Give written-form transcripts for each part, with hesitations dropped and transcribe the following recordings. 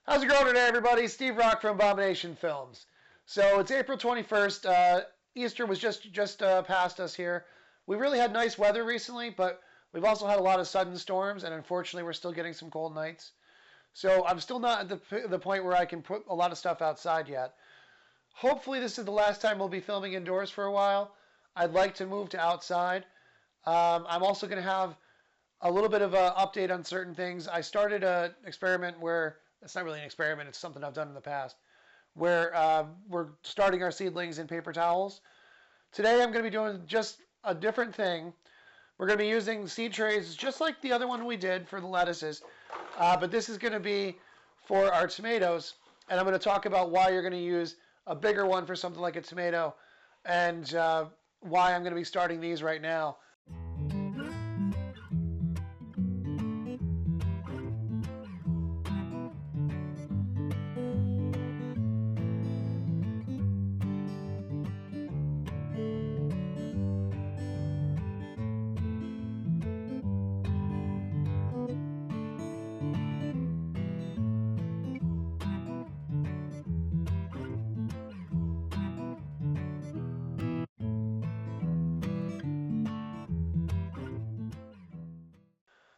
How's it going today, everybody? Steve Rock from Abomination Films. So it's April 21st. Easter was just past us here. We really had nice weather recently, but we've also had a lot of sudden storms, and unfortunately, we're still getting some cold nights. So I'm still not at the point where I can put a lot of stuff outside yet. Hopefully, this is the last time we'll be filming indoors for a while. I'd like to move to outside. I'm also going to have a little bit of an update on certain things. I started an experiment where it's not really an experiment, it's something I've done in the past, where we're starting our seedlings in paper towels. Today I'm going to be doing just a different thing. We're going to be using seed trays just like the other one we did for the lettuces, but this is going to be for our tomatoes, and I'm going to talk about why you're going to use a bigger one for something like a tomato, and why I'm going to be starting these right now.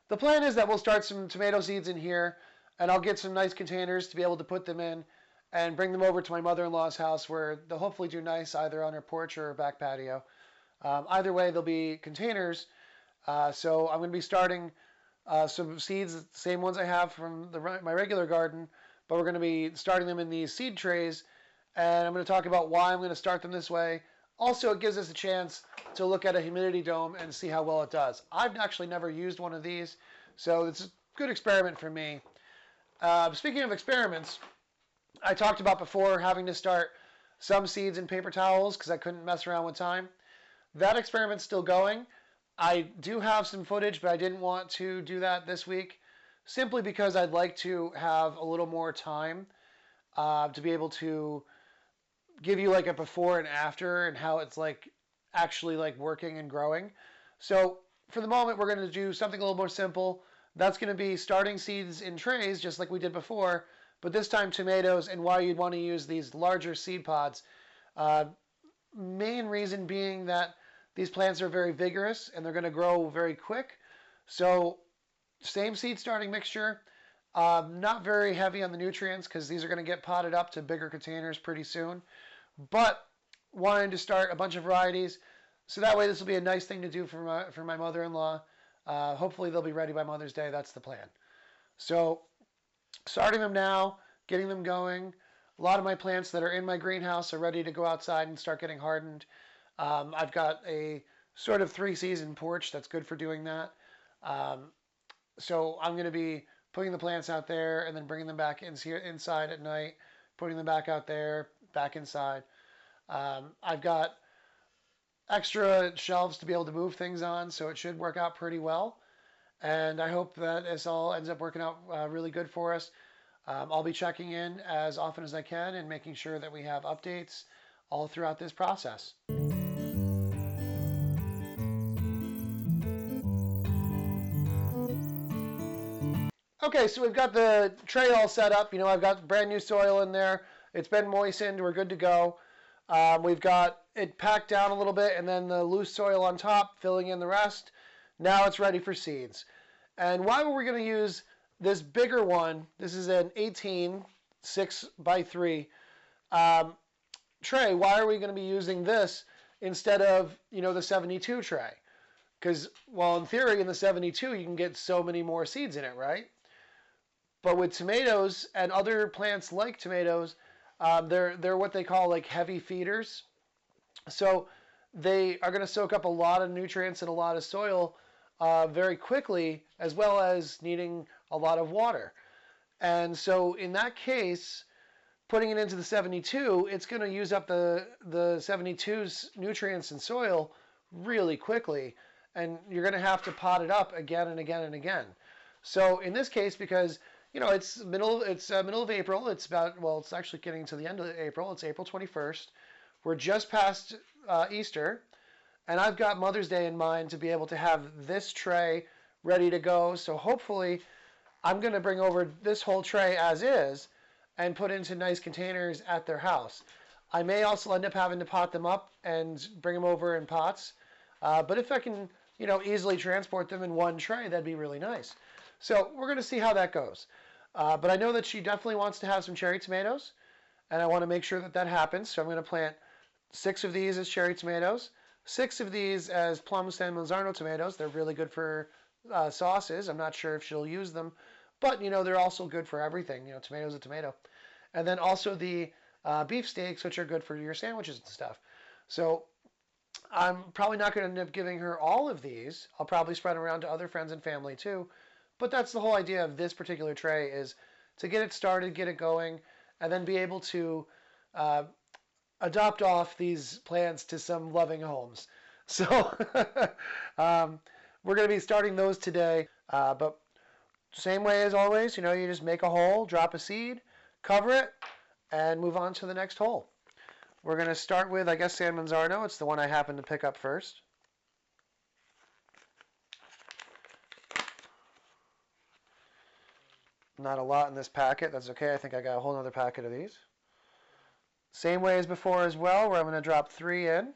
The plan is that we'll start some tomato seeds in here, and I'll get some nice containers to be able to put them in and bring them over to my mother-in-law's house where they'll hopefully do nice either on her porch or her back patio. Either way, there'll be containers. So I'm going to be starting some seeds, same ones I have from my regular garden, but we're going to be starting them in these seed trays, and I'm going to talk about why I'm going to start them this way. Also, it gives us a chance to look at a humidity dome and see how well it does. I've actually never used one of these, so it's a good experiment for me. Speaking of experiments, I talked about before having to start some seeds in paper towels because I couldn't mess around with time. That experiment's still going. I do have some footage, but I didn't want to do that this week simply because I'd like to have a little more time to be able to give you like a before and after and how it's like actually like working and growing. So for the moment, we're going to do something a little more simple. That's going to be starting seeds in trays just like we did before, but this time tomatoes, and why you'd want to use these larger seed pods. Main reason being that these plants are very vigorous and they're going to grow very quick. So same seed starting mixture, not very heavy on the nutrients because these are going to get potted up to bigger containers pretty soon. But wanting to start a bunch of varieties, so that way this will be a nice thing to do for my mother-in-law. Hopefully they'll be ready by Mother's Day. That's the plan. So starting them now, getting them going. A lot of my plants that are in my greenhouse are ready to go outside and start getting hardened. I've got a sort of 3-season porch that's good for doing that. So I'm going to be putting the plants out there and then bringing them back inside at night, putting them back out there, back inside. I've got extra shelves to be able to move things on, so it should work out pretty well. And I hope that this all ends up working out really good for us. I'll be checking in as often as I can and making sure that we have updates all throughout this process. Okay, so we've got the tray all set up. You know, I've got brand new soil in there. It's been moistened. We're good to go. We've got it packed down a little bit and then the loose soil on top, filling in the rest. Now it's ready for seeds. And why were we going to use this bigger one? This is an 18 6x3 tray. Why are we going to be using this instead of, you know, the 72 tray? Because, well, in theory, in the 72, you can get so many more seeds in it, right? But with tomatoes and other plants like tomatoes, they're what they call like heavy feeders. So they are going to soak up a lot of nutrients and a lot of soil very quickly, as well as needing a lot of water. And so in that case, putting it into the 72, it's going to use up the 72's nutrients and soil really quickly. And you're going to have to pot it up again and again and again. So in this case, because you know, it's middle of April. It's about, well, it's actually getting to the end of April. It's April 21st. We're just past Easter, and I've got Mother's Day in mind to be able to have this tray ready to go. So hopefully, I'm going to bring over this whole tray as is, and put into nice containers at their house. I may also end up having to pot them up and bring them over in pots. But if I can, easily transport them in one tray, that'd be really nice. So we're going to see how that goes. But I know that she definitely wants to have some cherry tomatoes, and I want to make sure that that happens. So I'm going to plant 6 of these as cherry tomatoes, 6 of these as plum San Marzano tomatoes. They're really good for sauces. I'm not sure if she'll use them, but they're also good for everything. Tomato's a tomato. And then also the beef steaks, which are good for your sandwiches and stuff. So I'm probably not going to end up giving her all of these. I'll probably spread them around to other friends and family too. But that's the whole idea of this particular tray, is to get it started, get it going, and then be able to adopt off these plants to some loving homes. So we're going to be starting those today. But same way as always, you just make a hole, drop a seed, cover it, and move on to the next hole. We're going to start with, I guess, San Marzano. It's the one I happened to pick up first. Not a lot in this packet. That's okay. I think I got a whole other packet of these. Same way as before as well, where I'm going to drop 3 in.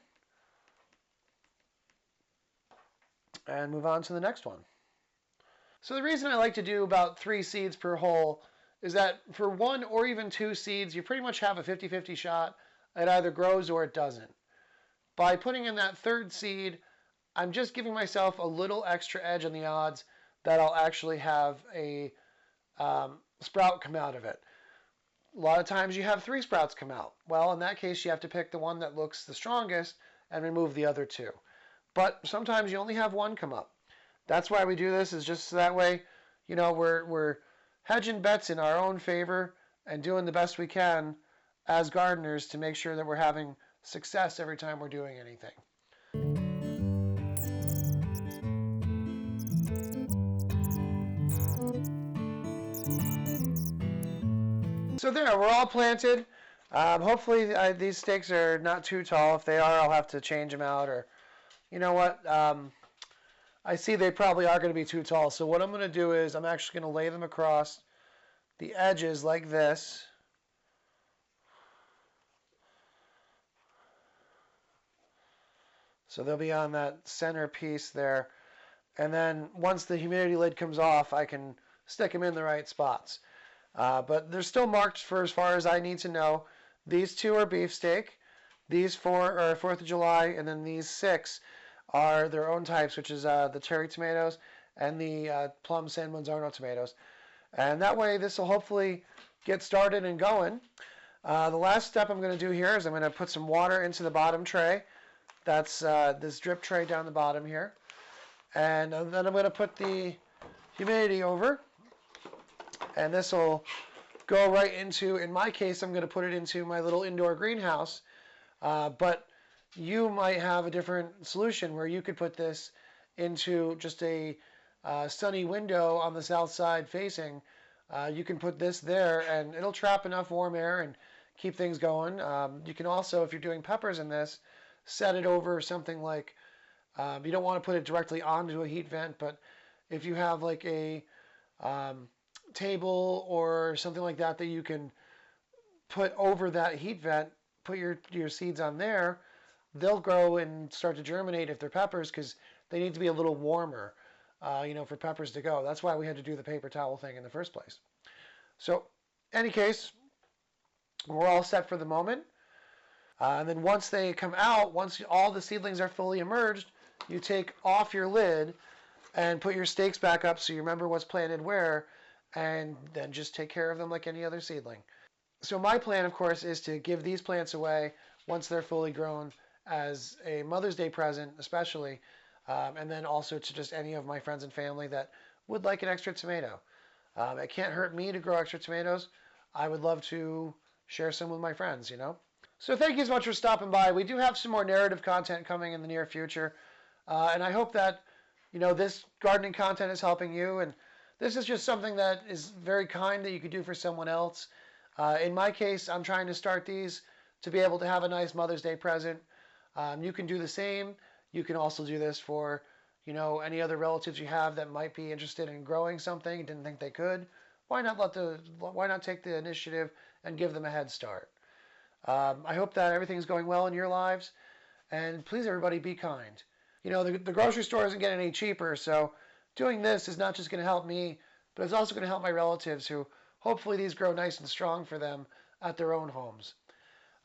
And move on to the next one. So the reason I like to do about 3 seeds per hole is that for 1 or even 2 seeds, you pretty much have a 50-50 shot. It either grows or it doesn't. By putting in that 3rd seed, I'm just giving myself a little extra edge on the odds that I'll actually have a sprout come out of it. A lot of times you have 3 sprouts come out. Well, in that case, you have to pick the one that looks the strongest and remove the other 2. But sometimes you only have 1 come up. That's why we do this, is just so that way, we're hedging bets in our own favor and doing the best we can as gardeners to make sure that we're having success every time we're doing anything. So there, we're all planted. Hopefully these stakes are not too tall. If they are, I'll have to change them out, or you know what? I see they probably are going to be too tall. So what I'm going to do is I'm actually going to lay them across the edges like this. So they'll be on that center piece there. And then once the humidity lid comes off, I can stick them in the right spots. But they're still marked for as far as I need to know. These 2 are beefsteak. These 4 are 4th of July. And then these 6 are their own types, which is the cherry tomatoes and the plum San Marzano tomatoes. And that way this will hopefully get started and going. The last step I'm going to do here is I'm going to put some water into the bottom tray. That's this drip tray down the bottom here. And then I'm going to put the humidity over. And this will go right into, in my case, I'm going to put it into my little indoor greenhouse. But you might have a different solution where you could put this into just a sunny window on the south side facing. You can put this there and it'll trap enough warm air and keep things going. You can also, if you're doing peppers in this, set it over something like, you don't want to put it directly onto a heat vent, but if you have like a table or something like that that you can put over that heat vent, put your seeds on there, they'll grow and start to germinate if they're peppers, because they need to be a little warmer, for peppers to go. That's why we had to do the paper towel thing in the first place. So, any case, we're all set for the moment. And then once they come out, once all the seedlings are fully emerged, you take off your lid and put your stakes back up so you remember what's planted where, and then just take care of them like any other seedling. So my plan, of course, is to give these plants away once they're fully grown as a Mother's Day present, especially, and then also to just any of my friends and family that would like an extra tomato. It can't hurt me to grow extra tomatoes. I would love to share some with my friends, So thank you so much for stopping by. We do have some more narrative content coming in the near future, and I hope that, this gardening content is helping you, and this is just something that is very kind that you could do for someone else. In my case, I'm trying to start these to be able to have a nice Mother's Day present. You can do the same. You can also do this for, any other relatives you have that might be interested in growing something and didn't think they could. why not take the initiative and give them a head start? I hope that everything's going well in your lives, and please, everybody, be kind. The grocery store isn't getting any cheaper, so doing this is not just going to help me, but it's also going to help my relatives who hopefully these grow nice and strong for them at their own homes.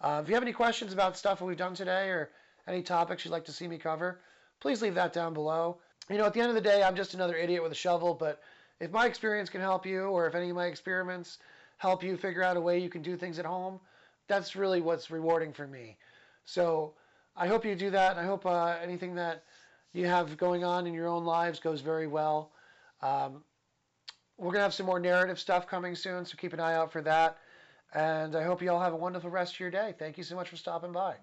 If you have any questions about stuff that we've done today or any topics you'd like to see me cover, please leave that down below. At the end of the day, I'm just another idiot with a shovel, but if my experience can help you, or if any of my experiments help you figure out a way you can do things at home, that's really what's rewarding for me. So I hope you do that, and I hope anything that you have going on in your own lives goes very well. We're going to have some more narrative stuff coming soon, so keep an eye out for that. And I hope you all have a wonderful rest of your day. Thank you so much for stopping by.